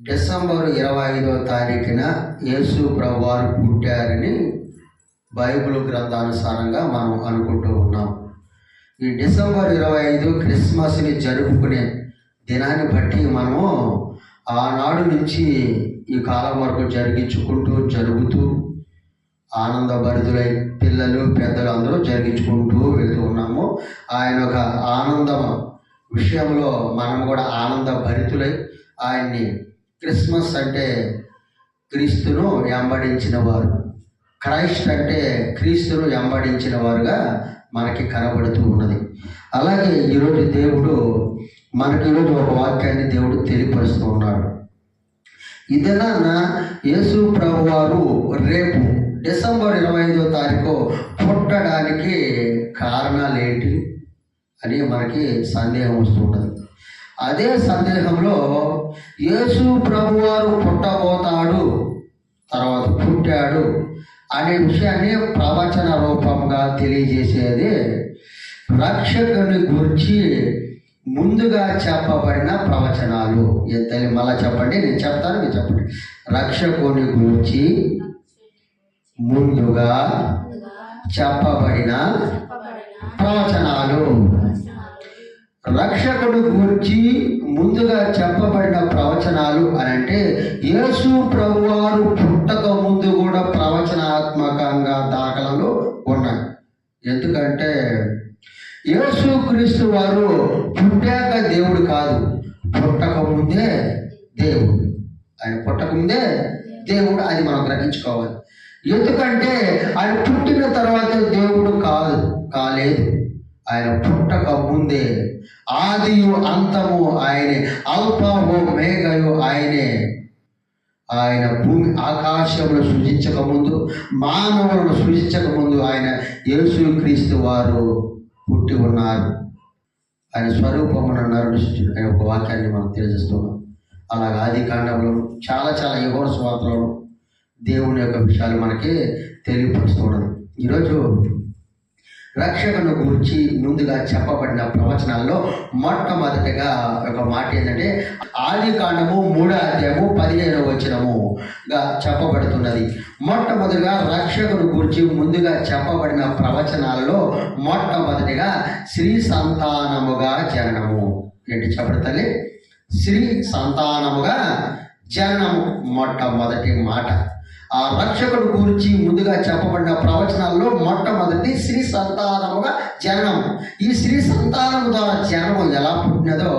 December 25వ తారీఖున యేసు ప్రభువారు పుట్టారని Bible గ్రంథానుసారంగా మనం అనుకుంటూ ఉన్నాం. ఈ డిసెంబర్ 25 క్రిస్మస్ని జరుపుకునే దినాన్ని బట్టి మనము ఆనాడు నుంచి ఈ కాలం వరకు జరుగుతూ ఆనందభరితులై పిల్లలు పెద్దలు అందరూ జరిగించుకుంటూ వెళ్తూ ఉన్నాము. ఆయన ఒక ఆనందం విషయంలో మనం కూడా ఆనందభరితులై ఆయన్ని క్రిస్మస్ అంటే క్రీస్తును వెంబడించిన వారు, క్రైస్ట్ అంటే క్రీస్తును వెంబడించిన వారుగా మనకి కనబడుతూ ఉన్నది. అలాగే ఈరోజు దేవుడు మనకి ఈరోజు ఒక వాక్యాన్ని దేవుడు తెలియపరుస్తూ ఉన్నాడు. ఇదన యేసు ప్రభువారు రేపు డిసెంబర్ 25వ తారీఖు పుట్టడానికి కారణాలు ఏంటి అని మనకి సందేహం వస్తున్నది. అదే సందేహంలో యేసు ప్రభువారు పుట్టబోతాడు, తర్వాత పుట్టాడు అనే విషయాన్ని ప్రవచన రూపంగా తెలియజేసేది రక్షకుని గురించి ముందుగా చెప్పబడిన ప్రవచనాలు. మళ్ళా చెప్పండి, నేను చెప్తాను, మీరు చెప్పండి. రక్షకుని గురించి ముందుగా చెప్పబడిన ప్రవచనాలు. రక్షకుడు గురించి ముందుగా చెప్పబడిన ప్రవచనాలు అని అంటే యేసు ప్రభువారు పుట్టక ముందు కూడా ప్రవచనాత్మకంగా దాఖలు ఉన్నాయి. ఎందుకంటే యేసు క్రీస్తు వారు పుట్టాక దేవుడు కాదు, పుట్టక ముందే దేవుడు. ఆయన పుట్టక ముందే దేవుడు, అది మనం గ్రహించుకోవాలి. ఎందుకంటే ఆయన పుట్టిన తర్వాత దేవుడు కాలేదు. ఆయన పుట్టక ముందే ఆదియు అంతము ఆయనే, అల్ఫాయు ఓమెగాయు ఆయనే. ఆయన భూమి ఆకాశములు సృజించక ముందు, మానవులను సృజించక ముందు ఆయన యేసు క్రీస్తు వారు పుట్టి ఉన్నారు. ఆయన స్వరూపమున నరుడు సృష్టించాడు అనే ఒక వాక్యాన్ని మనం తెలియజేస్తున్నాం. అలాగే ఆది కాండంలో చాలా యోహాను సువార్తలో దేవుని యొక్క విషయాలు మనకి తెలియపరుస్తున్నది. ఈరోజు రక్షకుని గురించి ముందుగా చెప్పబడిన ప్రవచనాల్లో మొట్టమొదటిగా ఒక మాట ఏంటంటే ఆది కాండము 3వ అధ్యాయము 15వ వచనముగా చెప్పబడుతున్నది. మొట్టమొదటిగా రక్షకుని గురించి ముందుగా చెప్పబడిన ప్రవచనాలలో మొట్టమొదటిగా స్త్రీ సంతానముగా జననము. ఏంటి చెప్పబడతలే? స్త్రీ సంతానముగా జననము మొట్టమొదటి మాట. ఆ రక్షకుడు గురించి ముందుగా చెప్పబడిన ప్రవచనాల్లో మొట్టమొదటి స్త్రీ సంతానముగా జననం. ఈ స్త్రీ సంతానము ద్వారా జనము ఎలా పుట్టినదో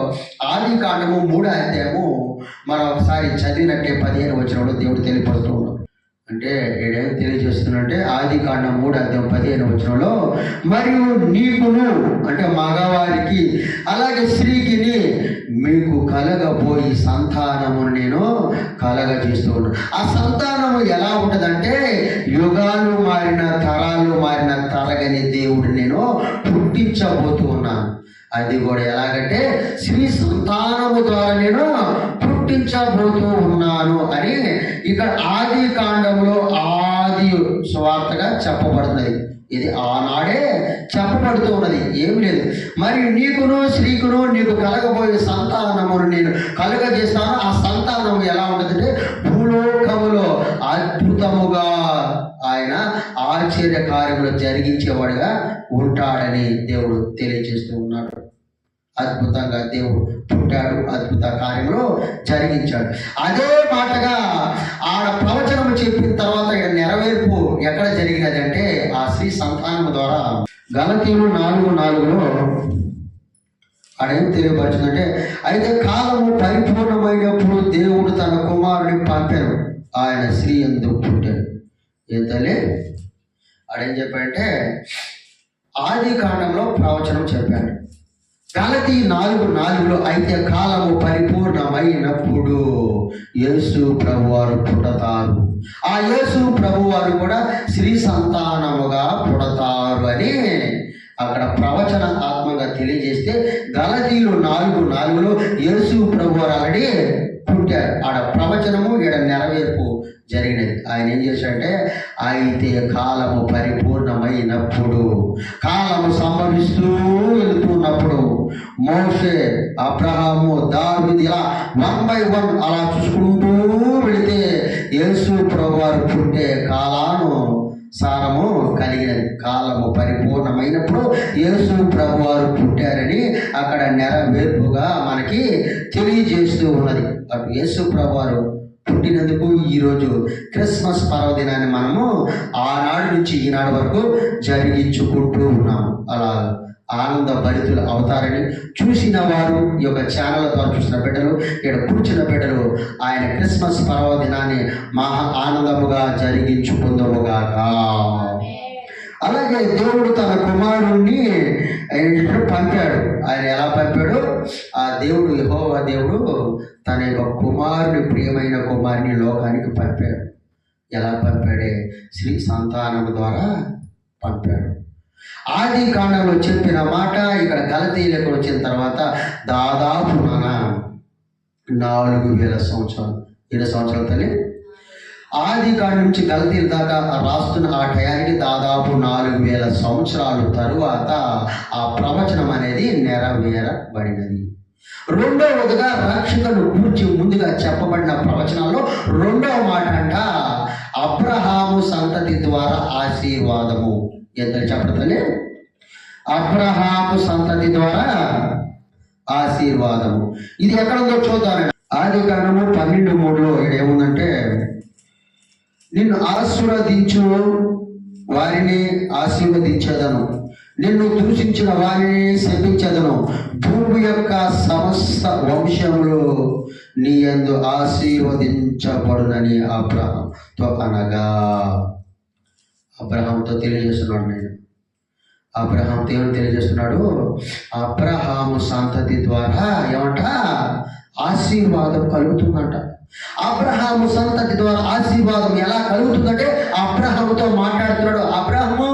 ఆది కాండము 3వ అధ్యాయము మనం ఒకసారి చదివినట్టే 15వ వచనంలో దేవుడు తెలియపరుస్తూ ఉన్నాడు. అంటే ఏడేం తెలియజేస్తున్నట్టే ఆది కాండం 3వ అధ్యాయం 15వ వచనంలో మరియు నీకును అంటే మగవారికి అలాగే స్త్రీకిని మీకు కలగబోయి సంతానమును నేను కలగజేస్తూ ఉన్నాను. ఆ సంతానము ఎలా ఉంటుందంటే యుగాలు మారిన తరాలు మారిన తరగని దేవుడు నేను పుట్టించబోతూ ఉన్నాను. అది కూడా ఎలాగంటే స్త్రీ సంతానము ద్వారా నేను పుట్టించబోతూ ఉన్నాను అని ఇక్కడ ఆది కాండంలో ఆది సువార్తగా చెప్పబడుతున్నది. ఇది ఆనాడే చెప్పబడుతూ ఉన్నది, ఏమి లేదు. మరి నీకును స్త్రీకును నీకు కలగబోయే సంతానమును నేను కలగజేస్తాను. ఆ సంతానము ఎలా ఉంటుందంటే భూలోకములో అద్భుతముగా ఆయన ఆశ్చర్య కార్యములు జరిగించేవాడుగా ఉంటాడని దేవుడు తెలియజేస్తూ ఉన్నాడు. అద్భుతంగా దేవుడు పుట్టాడు, అద్భుత కార్యములు జరిగించాడు. అదే మాటగా ఆడ ప్రవచనము చెప్పిన తర్వాత నెరవేర్పు ఎక్కడ జరిగినదంటే ఆ స్త్రీ సంతానము ద్వారా. గలతీయులు 4:4లో ఆడేం తెలియపరిచిందంటే అయితే కాలము పరిపూర్ణమైనప్పుడు దేవుడు తన కుమారుని పంపాను, ఆయన స్త్రీ యందు పుట్టాడు. ఏంటలే ఆడేం చెప్పాడంటే ఆది కాండంలో ప్రవచనం చెప్పాడు. గలతీ 4:4లో అయితే కాలము పరిపూర్ణమైనప్పుడు యేసు ప్రభువారు పుడతారు, ఆ యేసు ప్రభువారు కూడా స్త్రీ సంతానముగా పుడతారు అని అక్కడ ప్రవచన ఆత్మగా తెలియజేస్తే గలతీయులు 4:4లో యేసు ప్రభువారు ఆల్రెడీ పుట్టారు. ఆడ ప్రవచనము ఈడ నెరవేర్పు జరిగినది. ఆయన ఏం చేశాడంటే, అయితే కాలము పరిపూర్ణమైనప్పుడు, కాలము సంభవిస్తూ వెళుతున్నప్పుడు మోషే, అబ్రహాము, దావీదు ఇలా 1 by 1 అలా చూసుకుంటూ వెళితే యేసు ప్రభువారు పుట్టే సారము కలిగినది. కాలము పరిపూర్ణమైనప్పుడు యేసు ప్రభువారు పుట్టారని అక్కడ నెరవేర్పుగా మనకి తెలియజేస్తూ ఉన్నది. అటు యేసు ప్రభువారు పుట్టినందుకు ఈరోజు క్రిస్మస్ పర్వదినాన్ని మనము ఆనాడు నుంచి ఈనాడు వరకు జరిగించుకుంటూ ఉన్నాము. అలా ఆనంద భరితులు అవుతారని చూసిన వారు, ఈ యొక్క ఛానల్ ద్వారా చూసిన బిడ్డలు, ఇక్కడ కూర్చున్న బిడ్డలు ఆయన క్రిస్మస్ పర్వదినాన్ని మహా ఆనందముగా జరిగించుకుందముగాక. అలాగే దేవుడు తన కుమారుణ్ణి పంపాడు. ఆయన ఎలా పంపాడు? ఆ దేవుడు, యెహోవా దేవుడు తన యొక్క కుమారుని, ప్రియమైన కుమారుని లోకానికి పంపాడు. ఎలా పంపాడే? శ్రీ సంతానం ద్వారా పంపాడు. ఆది కాండంలో చెప్పిన మాట ఇక్కడ గలతీయులకు వచ్చిన తర్వాత దాదాపు 4000 సంవత్సరాలు, 7 సంవత్సరాల తల్లి, ఆది కాండం నుంచి గలతీయుల దాకా రాస్తున్న ఆ టయానికి దాదాపు 4000 సంవత్సరాల తరువాత ఆ ప్రవచనం అనేది నెరవేరబడినది. రెండవదిగా రక్షకుని గురించి ముందుగా చెప్పబడిన ప్రవచనాల్లో రెండవ మాట అంట, అబ్రహాము సంతతి ద్వారా ఆశీర్వాదము. ఎంతని చెప్పడతలే? అబ్రహాము సంతతి ద్వారా ఆశీర్వాదము. ఇది ఎక్కడుందో చూద్దాం. ఆది కాండము 12:3 ఇక్కడ ఏముందంటే, నిన్ను ఆశీర్వదించు వారిని ఆశీర్వదించదను, నిన్ను దూషించిన వారిని శపించదను, భూమి యొక్క సమస్త వంశములు నీ యందు ఆశీర్వదించబడునని అబ్రహాముతో అనగా. అబ్రహాముతో తెలియజేస్తున్నాడు. నేను అబ్రహాముతో ఏమని తెలియజేస్తున్నాడు? అబ్రహాము సంతతి ద్వారా ఏమంట? ఆశీర్వాదం కలుగుతుందంట. అబ్రహాము సంతతి ద్వారా ఆశీర్వాదం ఎలా కలుగుతుందంటే, అబ్రహాముతో మాట్లాడుతున్నాడు. అబ్రహాము,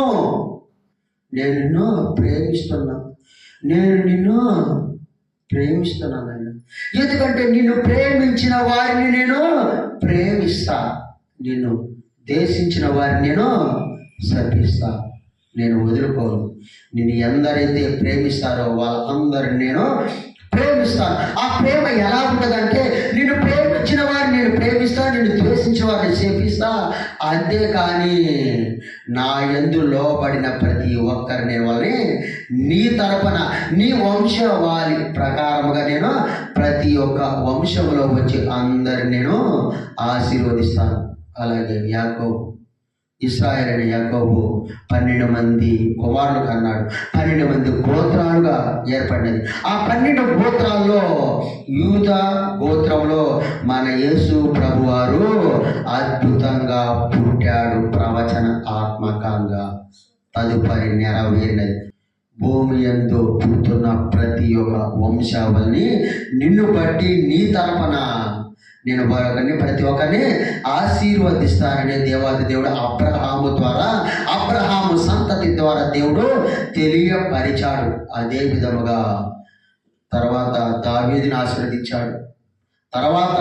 నేను నిన్ను ప్రేమిస్తున్నాను. ఎందుకంటే నిన్ను ప్రేమించిన వారిని నేను ప్రేమిస్తా, నిన్ను దేశించిన వారిని నేను శపిస్తా, నేను వదులుకోను. నిన్ను ఎందరైతే ప్రేమిస్తారో వాళ్ళందరిని నేను ప్రేమిస్తాను. ఆ ప్రేమ ఎలా ఉంటుందంటే, నిన్ను ప్రేమించిన వారిని నేను ప్రేమిస్తా, నిన్ను ద్వేషించిన వారిని శపిస్తా. అంతేకాని నా యందు లోబడిన ప్రతి ఒక్కరిని వాళ్ళని నీ తరపున, నీ వంశవాళి ప్రకారముగా నేను ప్రతి ఒక్క వంశంలో వచ్చి అందరిని నేను ఆశీర్వదిస్తాను. అలాగే యాకోబు, ఇశ్రాయేలు అనే యాకోబు 12 మంది కుమారులు కన్నాడు. 12 మంది గోత్రాలుగా ఏర్పడినది. ఆ 12 గోత్రాల్లో యూదా గోత్రంలో మన యేసు ప్రభువారు అద్భుతంగా పుట్టాడు, ప్రవచన ఆత్మకంగా. తదుపరి నెరవేరినది. భూమి యందు పుడుతున్న ప్రతి ఒక్క వంశావళిని నిన్ను బట్టి నీ తరపున నేను ప్రతి ఒక్కరిని ఆశీర్వదిస్తానని దేవాది దేవుడు అబ్రహాము ద్వారా, అబ్రహాము సంతతి ద్వారా దేవుడు తెలియపరిచాడు. అదే విధముగా తర్వాత దావీదుని ఆశీర్వదించాడు. తర్వాత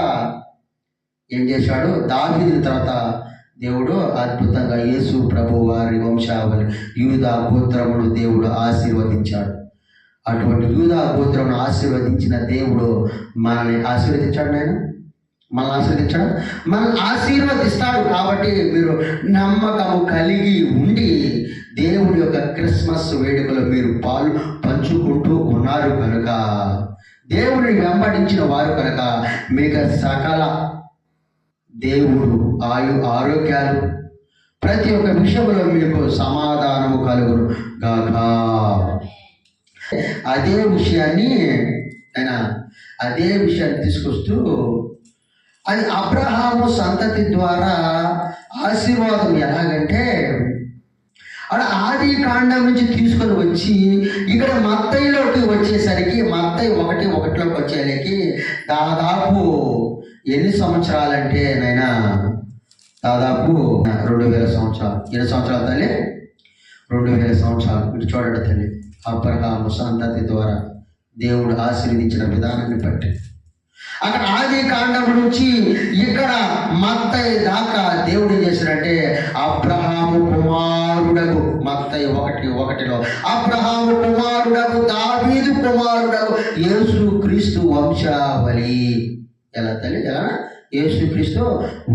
ఏం చేశాడు? దావీదుని తర్వాత దేవుడు అద్భుతంగా యేసు ప్రభు వారి వంశావళి యూదా గోత్రమును దేవుడు ఆశీర్వదించాడు. అటువంటి యూదా గోత్రమును ఆశీర్వదించిన దేవుడు మనల్ని ఆశీర్వదించాడు. మనల్ని ఆశీర్వదిస్తాడు. కాబట్టి మీరు నమ్మకము కలిగి ఉండి దేవుడి యొక్క క్రిస్మస్ వేడుకలో మీరు పాలు పంచుకుంటూ ఉన్నారు కనుక, దేవుడిని వెంబడించిన వారు కనుక మీకు సకల దేవుడు ఆరోగ్యాలు, ప్రతి ఒక్క విషయంలో మీకు సమాధానము కలుగును గాక. అదే విషయాన్ని తీసుకొస్తూ, అది అబ్రహాము సంతతి ద్వారా ఆశీర్వాదం ఎలాగంటే, అక్కడ ఆది కాండం నుంచి తీసుకొని వచ్చి ఇక్కడ మత్తయిలోకి వచ్చేసరికి, మత్తయి 1:1లోకి వచ్చేసరికి దాదాపు ఎన్ని సంవత్సరాలంటే దాదాపు 2000 సంవత్సరాలు. 7 సంవత్సరాల తల్లి, 2000 సంవత్సరాలు. ఇటు చూడండి తల్లి, అబ్రహాము సంతతి ద్వారా దేవుడు ఆశీర్వదించిన విధానాన్ని బట్టి అక్కడ ఆది కాండం నుంచి ఇక్కడ మత్తయి దాకా దేవుడు ఏం చేశాడంటే అబ్రహాము కుమారుడకు, మత్తయి 1:1 అబ్రహాము కుమారుడకు దావీదు కుమారుడకు యేసుక్రీస్తు వంశావళి. ఎలా యేసుక్రీస్తు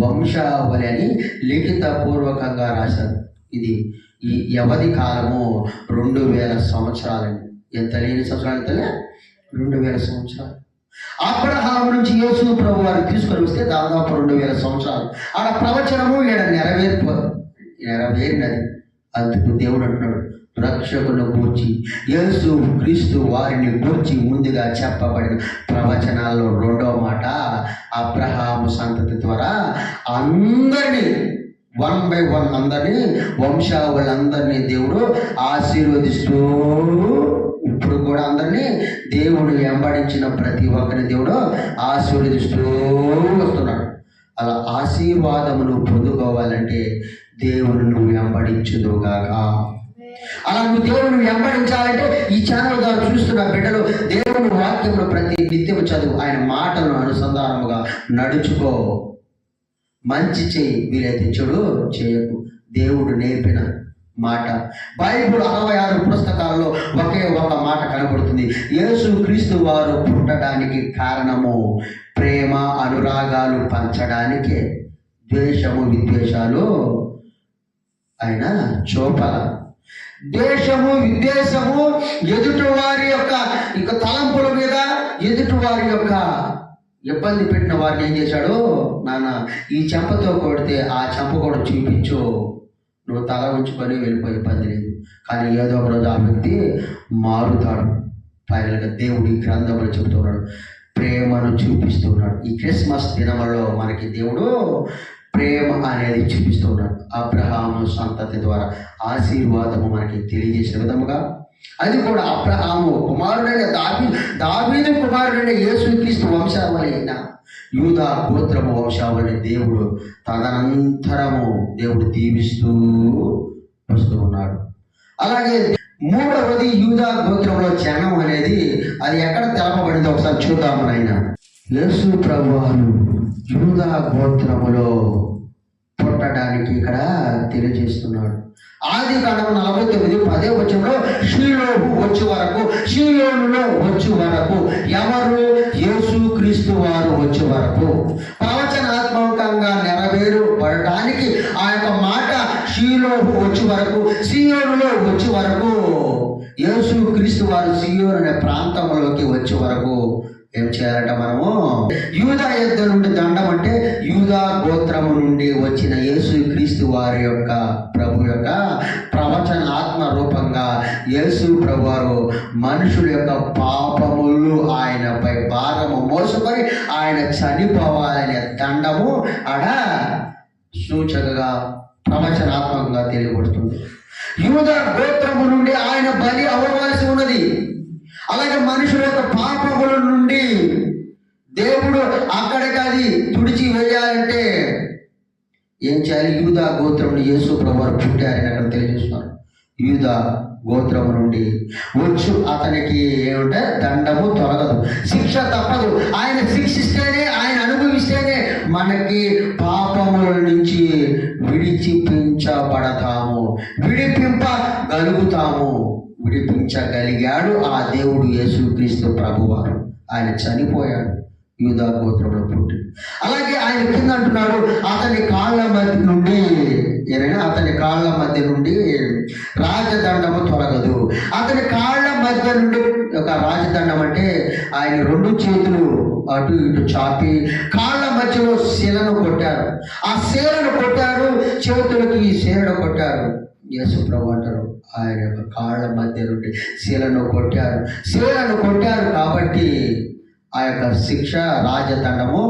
వంశావళి అని లిఖిత పూర్వకంగా రాశారు. ఇది ఈ వ్యవధి కాలము 2000 సంవత్సరాలండి. ఎంత లేని సంవత్సరాలు తెలియ 2000 సంవత్సరాలు. అబ్రహాము నుంచి యేసు ప్రభు వారు తీసుకొని వస్తే దాదాపు 2000 సంవత్సరాలు. ఆడ ప్రవచనము ఈడ నెరవేరినది. అందుకు దేవుడు అంటున్నాడు, రక్షకును గూర్చి యేసు క్రీస్తు వారిని గూర్చి ముందుగా చెప్పబడిన ప్రవచనాల్లో 2వ మాట అబ్రహాము సంతతి ద్వారా అందరినీ 1 by 1 అందరినీ వంశావళందరినీ దేవుడు ఆశీర్వదిస్తూ, ఇప్పుడు కూడా అందరినీ దేవుడు వెంబడించిన ప్రతి ఒక్కరిని దేవుడు ఆశీర్వదిస్తూ వస్తున్నాడు. అలా ఆశీర్వాదమును పొందుకోవాలంటే దేవుడు నువ్వు వెంబడించుదుగాక. అలా నువ్వు దేవుడిని వెంబడించాలంటే ఈ ఛానల్ ద్వారా చూస్తున్న బిడ్డలు దేవుని వాక్యమును ప్రతి నిత్యము చదువు, ఆయన మాటలను అనుసంధానముగా నడుచుకో, మంచి చేయి, వీలైతే చెడు చేయకు. దేవుడు నేర్పిన మాట. బైబిల్ 66 పుస్తకాల్లో ఒకే ఒక మాట కనబడుతుంది. యేసు క్రీస్తు వారు పుట్టడానికి కారణము ప్రేమ అనురాగాలు పంచడానికే. ద్వేషము విద్వేషాలు ఆయన చూపల. ద్వేషము విద్వేషము ఎదుటి వారి యొక్క తలంపుల మీద, ఎదుటి వారి యొక్క ఇబ్బంది పెట్టిన వారిని ఏం చేశాడు, నాన్న ఈ చెంపతో కొడితే ఆ చెంప కూడా చూపించు, నువ్వు తల ఉంచుకొని వెళ్ళిపోయే ఇబ్బంది లేదు. కానీ ఏదో ఒక రోజు ఆ వ్యక్తి మారుతాడు. ఫైనల్గా దేవుడి గ్రంథములు చెబుతున్నాడు, ప్రేమను చూపిస్తున్నాడు. ఈ క్రిస్మస్ దినములలో మనకి దేవుడు ప్రేమ అనేది చూపిస్తున్నాడు. అబ్రహాము సంతతి ద్వారా ఆశీర్వాదము మనకి తెలియజేసిన విధముగా, అది కూడా అబ్రహాము కుమారుడైన దావీదు కుమారుడైన యేసుక్రీస్తు వంశావళి అయిన యూదా గోత్రము వంశావళిని దేవుడు తదనంతరము దేవుడు దీవిస్తూ వస్తూ ఉన్నాడు. అలాగే 3వది యూదా గోత్రంలో జనం అనేది, అది ఎక్కడ తెలపబడిందో ఒకసారి చూద్దాము. నాయన యేసు ప్రభువారు యూదా గోత్రములో పుట్టడానికి ఇక్కడ తెలియజేస్తున్నాడు. ఆది కాండం 49:10 షీలోహు వచ్చే వరకు, షీయోనులో వచ్చే వరకు, ఎవరు యేసు క్రీస్తు వారు వచ్చే వరకు ప్రవచనాత్మకంగా నెరవేరుపడడానికి ఆ యొక్క మాట షీలోహు వచ్చే వరకు, సియోనులో వచ్చే వరకు, యేసు క్రీస్తు వారు సియోను అనే ప్రాంతంలోకి వచ్చే వరకు ఏం చేయాలంట, మనము యూదా యొద్ద నుండి దండం అంటే యూదా గోత్రము నుండి వచ్చిన యేసు క్రీస్తు వారి యొక్క ప్రభు యొక్క ప్రవచనాత్మ రూపంగా యేసు ప్రభు వారు మనుషుల యొక్క పాపములు ఆయనపై భారము మోసుకొని ఆయన చనిపోవాలనే దండము ఆడ సూచకగా ప్రవచనాత్మకంగా తెలియబడుతుంది. యూదా గోత్రము నుండి ఆయన బలి అవ్వవలసి ఉన్నది. అలాగే మనుషుల యొక్క పాపముల నుండి దేవుడు అక్కడికి అది తుడిచి వేయాలంటే ఏం చేయాలి? యూదా గోత్రం యేసు ప్రభువారు పుట్టారని అక్కడ తెలియజేస్తున్నారు. యూదా గోత్రం నుండి వచ్చు అతనికి ఏమంటే దండము తొలగదు, శిక్ష తప్పదు. ఆయన శిక్షిస్తేనే, ఆయన అనుభవిస్తేనే మనకి పాపముల నుంచి విడిపించబడతాము, విడిపింపగలుగుతాము. విడిపించగలిగాడు ఆ దేవుడు యేసుక్రీస్తు ప్రభువారు. ఆయన చనిపోయాడు యూదా గోత్రంలో పుట్టి. అలాగే ఆయన కింద అంటున్నాడు, అతని కాళ్ళ మధ్య నుండి రాజదండము తొలగదు. అతని కాళ్ళ మధ్య నుండి ఒక రాజదండం అంటే ఆయన 2 చేతులు అటు ఇటు చాపి కాళ్ళ మధ్యలో శీలను కొట్టారు. ఆ శీలను కొట్టారు, చేతులకి శీలను కొట్టారు. యేసు ప్రభు అంటారు, ఆయన యొక్క కాళ్ళ మధ్య నుండి శీలను కొట్టారు కాబట్టి ఆ యొక్క శిక్ష రాజదండము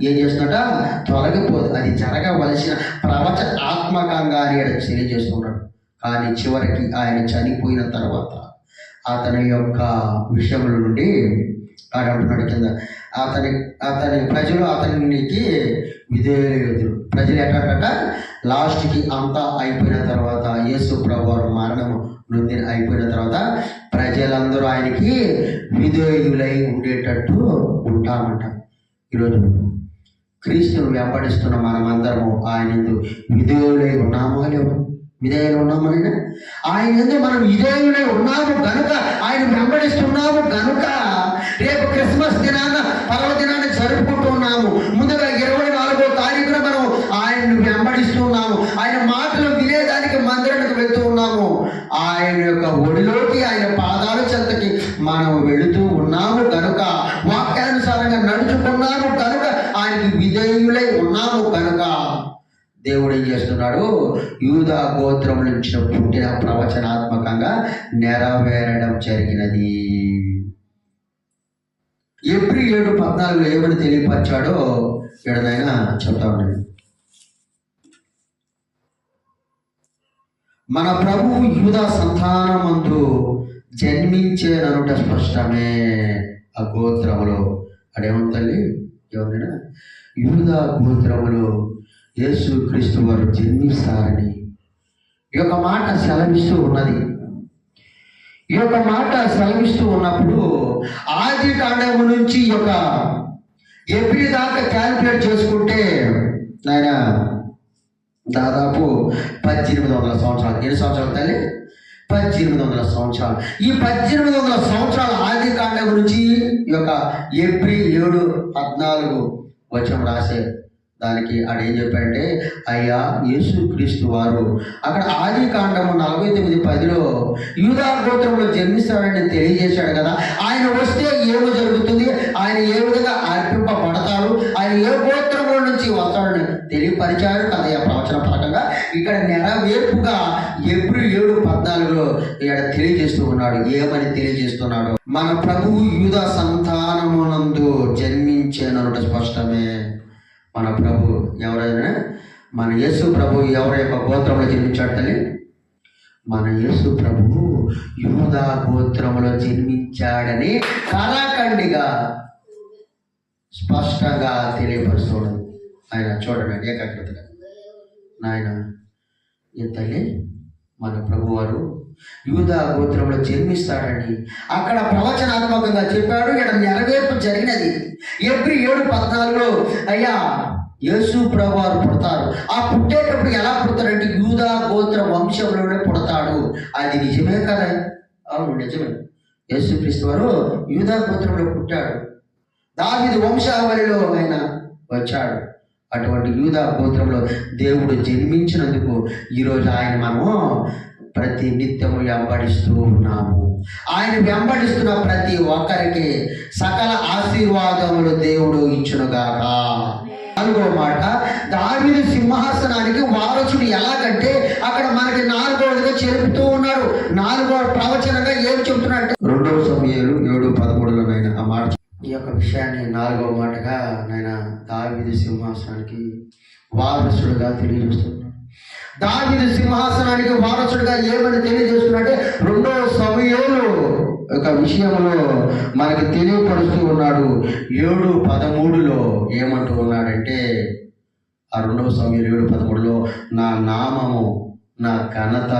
ఏం చేస్తున్నట తొలగిపోదు. అది జరగవలసిన ప్రవచనాత్మకంగా తెలియజేస్తున్నాడు. కానీ చివరికి ఆయన చనిపోయిన తర్వాత అతని యొక్క విషయముల నుండి ఆయన అంటున్నాడు కింద, అతని ప్రజలు అతనికి విధేయులు. ప్రజలు ఎక్కడట లాస్ట్కి అంతా అయిపోయిన తర్వాత, యేసు ప్రభువారు మరణము నొందిన అయిపోయిన తర్వాత ప్రజలందరూ ఆయనకి విధేయులై ఉండేటట్టు ఉంటామంట. ఈరోజు క్రీస్తును వెంబడిస్తున్న మనమందరము ఆయన యందు విధేయులై ఉన్నామో లేవు? విధేయులు ఉన్నామని ఆయన యందు మనం విధేయులై ఉన్నాము కనుక ఆయన వెంబడిస్తున్నాము కనుక రేపు క్రిస్మస్ దినాన పర్వదినాన్ని జరుపుకుంటున్నాము. ముందుగా 24వ తారీఖున మనం ఆయన్ని వెంబడిస్తున్నాము. ఆయన మాటలు వినేదానికి మందిరానికి వెళ్తూ ఉన్నాము. ఆయన యొక్క ఒడిలోకి, ఆయన పాదాల చెంతకి మనం వెళుతూ ఉన్నాము కనుక, వాక్యానుసారంగా నడుచుకున్నాము కనుక, ఆయనకి విధేయులై ఉన్నాము కనుక దేవుడు ఏం చేస్తున్నాడు? యూదా గోత్రం నుంచి పుట్టిన ప్రవచనాత్మకంగా నెరవేరడం జరిగినది. ఎబ్రీ 7:14 ఏమని తెలియపరిచాడో ఎడనైనా చెప్తా ఉన్నాడు. మన ప్రభువు యూదా సంతానమందు జన్మించేననుట స్పష్టమే. ఆ గోత్రములో అడేముందండి? ఏమన్నా యూదా గోత్రములో యేసు క్రీస్తు వారు జన్మిస్తారని ఈ యొక్క మాట సెలవిస్తూ ఉన్నది. ఈ యొక్క మాట సెలవిస్తూ ఉన్నప్పుడు ఆది కాండము నుంచి ఈ యొక్క ఎబ్రీ దాకా క్యాలిక్యులేట్ చేసుకుంటే ఆయన దాదాపు 1800 సంవత్సరాలు. ఎన్ని సంవత్సరాలు తల్లి? 1800 సంవత్సరాలు. ఈ 1800 సంవత్సరాల ఆది కాండం నుంచి ఈ యొక్క ఎబ్రీ 7:14 వచనం రాసే దానికి ఆడేం చెప్పాడంటే, అయ్యా యేసు క్రీస్తు వారు అక్కడ ఆది కాండము 49:10 యూదా గోత్రంలో జన్మిస్తాడని తెలియజేశాడు కదా. ఆయన వస్తే ఏమి జరుగుతుంది, ఆయన ఏ విధంగా అర్పింపబడతాడు, ఆయన ఏ గోత్రంలో నుంచి వస్తాడని తెలియపరిచాడు కదా. ఆ ప్రవచన పరంగా ఇక్కడ నెరవేర్పుగా ఎబ్రీ 7:14 ఇక్కడ తెలియజేస్తూ ఉన్నాడు. ఏమని తెలియజేస్తున్నాడు? మన ప్రభువు యూదా సంతానమునందు జన్మించేననుట స్పష్టమే. మన ప్రభు ఎవరైనా, మన యేసు ప్రభు ఎవరి యొక్క గోత్రంలో జన్మించాడు తల్లి? మన యేసు ప్రభు యూదా గోత్రంలో జన్మించాడని కళాఖండిగా స్పష్టంగా తెలియపరుస్తున్నాడు. ఆయన చూడండి ఏకాగ్రతగా, నాయన ఏ తల్లి, మన ప్రభు వారు యూదా గోత్రంలో జన్మిస్తాడని అక్కడ ప్రవచనాత్మకంగా చెప్పాడు. ఇక్కడ నెరవేర్పు జరిగినది. ఎబ్రీ 7:14 అయ్యా యేసు ప్రభు వారు పుడతారు. ఆ పుట్టేటప్పుడు ఎలా పుడతాడంటే యూదా గోత్ర వంశంలోనే పుడతాడు. అది నిజమే కదా? అవును, నిజమే. యేసు క్రీస్తు వారు యూదా గోత్రంలో పుట్టాడు. దావీదు వంశావళిలో ఆయన వచ్చాడు. అటువంటి యూదా గోత్రంలో దేవుడు జన్మించినందుకు ఈరోజు ఆయన మనము ప్రతి నిత్యము వెంబడిస్తూ ఉన్నాము. ఆయన వెంబడిస్తున్న ప్రతి ఒక్కరికి సకల ఆశీర్వాదములు దేవుడు ఇచ్చునుగాక. 4వ మాట, దావీదు సింహాసనానికి వారసుడు ఎలాగంటే అక్కడ మనకి 4వదిగా చెరుపుతూ ఉన్నాడు. 4వ ప్రవచనంగా ఏం చెబుతున్నాడు? 2 సమూయేలు 7:13 ఆ మాట. ఈ యొక్క విషయాన్ని 4వ మాటగా నాయన దావీదు సింహాసనానికి వారసుడుగా తెలియజేస్తున్నాడు. దావీదు సింహాసనానికి వారసుడుగా ఏమని తెలియజేస్తున్నాడంటే 2 సమూయేలు ఒక విషయంలో మనకి తెలియపరుస్తూ ఉన్నాడు. 7:13 ఏమంటూ ఉన్నాడంటే, ఆ 2 సమూయేలు 7:13 నా నామము నా ఘనత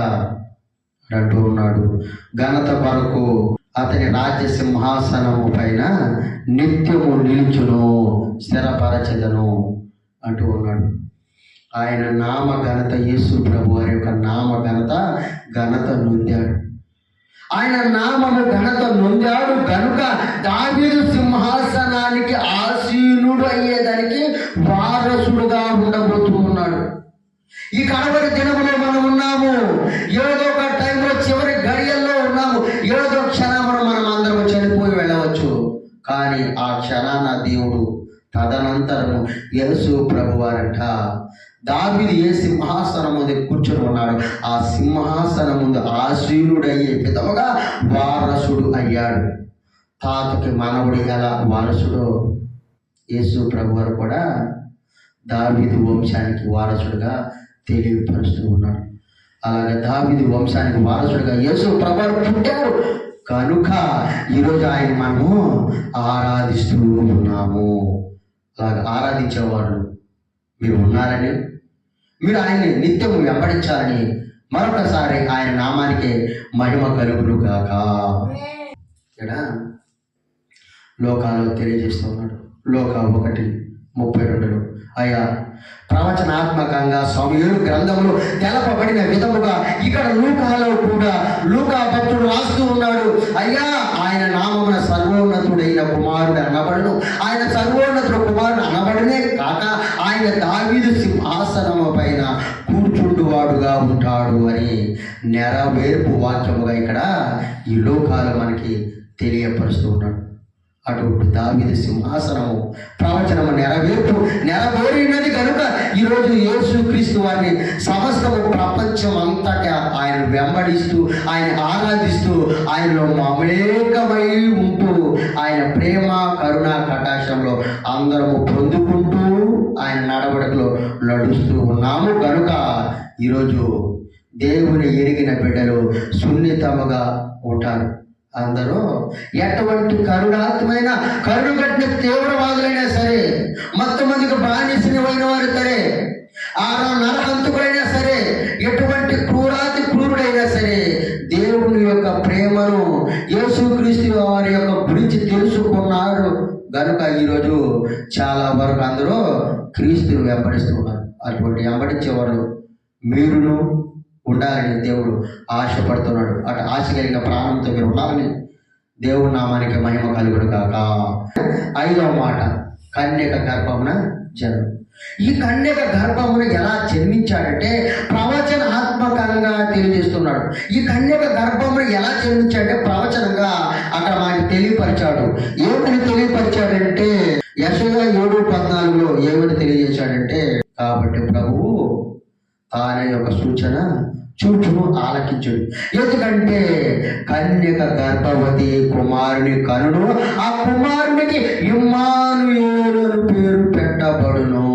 అంటూ ఉన్నాడు. ఘనత కొరకు అతని రాజ్య సింహాసనము పైన నిత్యము నిలుచును, స్థిరపరచెదను అంటూ ఉన్నాడు. ఆయన నామ ఘనత, యేసు ప్రభు వారి యొక్క నామ ఘనత నొందాడు. ఆయన నామము ఘనత నొందాడు కనుక దావీదు సింహాసనానికి ఆసీనుడు అయ్యేదానికి వారసుడుగా ఉండబోతూ ఉన్నాడు. ఈ కడవరి దినములో మనం ఉన్నాము. ఏదో ఒక టైంలో చివరి గడియల్లో ఉన్నాము. ఏదో క్షణమున మనం అందరం చనిపోయి వెళ్ళవచ్చు. కానీ ఆ క్షణాన దేవుడు తదనంతరము యేసు ప్రభు వారంట దావీదు ఏ సింహాసనం ముందు కూర్చొని ఉన్నాడు, ఆ సింహాసనం ముందు ఆసీనుడయ్యే విధముగా వారసుడు అయ్యాడు. తాతకి మనవుడు ఎలా వారసుడో యేసు ప్రభు వారు కూడా దావీదు వంశానికి వారసుడుగా తెలియపరుస్తూ ఉన్నాడు. అలాగే దావీదు వంశానికి వారసుడుగా యేసు ప్రభు వారు పుట్టారు కనుక ఈరోజు ఆయన మనము ఆరాధిస్తూ ఉన్నాము. అలాగే ఆరాధించేవాళ్ళు మీరు ఉన్నారని, మీరు ఆయన్ని నిత్యము వెంబడించాలని మరొకసారి ఆయన నామానికి మహిమ కలుగును గాక. ఇక్కడ లోకాల్లో తెలియజేస్తూ ఉన్నాడు. లోక 1:32. అయ్యా, ప్రవచనాత్మకంగా సమూయేలు గ్రంథంలో తెలపబడిన విధముగా ఇక్కడ లూకాలో కూడా లూకా భక్తుడు రాస్తూ ఉన్నాడు. అయ్యా, ఆయన నామమున సర్వోన్నతుడైన కుమారుడు అనబడును. ఆయన సర్వోన్నతుడు కుమారుడు అనబడునే కాక ఆయన దావీదు సింహాసనము పైన కూర్చుండువాడుగా ఉంటాడు అని నెరవేర్పు వాక్యముగా ఇక్కడ ఈ లోకాలు మనకి తెలియపరుస్తూ ఉన్నాడు. అటువంటి దావీదు సింహాసనము ప్రవచనము నెరవేరినది కనుక ఈరోజు యేసుక్రీస్తు వారిని సమస్తము ప్రపంచం అంతటా ఆయన వెంబడిస్తూ, ఆయన ఆరాధిస్తూ, ఆయనలో మమేకమై ఉంటూ, ఆయన ప్రేమ కరుణ కటాక్షంలో అందరము పొందుకుంటూ ఆయన నడవడికలో నడుస్తూ ఉన్నాము కనుక ఈరోజు దేవుని ఎరిగిన బిడ్డలు సున్నితముగా ఉంటారు. అందరూ ఎటువంటి కరుణాత్మైన కరుణగట్టిన తీవ్రవాదులైనా సరే, మొత్తమందికి బానిసైన వారు సరే, నరహంతకులైనా సరే, ఎటువంటి క్రూరుడైనా సరే, దేవుని యొక్క ప్రేమను యేసుక్రీస్తు వారి యొక్క గురించి తెలుసుకున్నారు కనుక ఈరోజు చాలా వరకు అందరూ క్రీస్తుని వెంబడిస్తున్నారు. అటువంటి వెంబడించేవారు మీరును ఉండాలని దేవుడు ఆశపడుతున్నాడు. అటు ఆశ కలిగిన ప్రాణంతో మీరు ఉండాలని దేవుడు నామానికి మహిమ కలుగును కాక. 5వ మాట, కన్యక గర్భమున జన్మ. ఈ కన్యక గర్భమున ఎలా జన్మించాడంటే ప్రవచనాత్మకంగా తెలియజేస్తున్నాడు. ఈ కన్యక గర్భమున ఎలా జన్మించాడంటే ప్రవచనంగా అక్కడ మనకి తెలియపరిచాడు. ఏమని తెలియపరిచాడంటే యెషయా 7:14 ఏమని తెలియజేశాడంటే, కాబట్టి ప్రభువు తానే యొక్క సూచన చూపును ఆలకించుడు. ఎందుకంటే కన్యక గర్భవతి కుమారుని కనుడు, ఆ కుమారునికి ఇమ్మానుయేలు అని పేరు పెట్టబడును.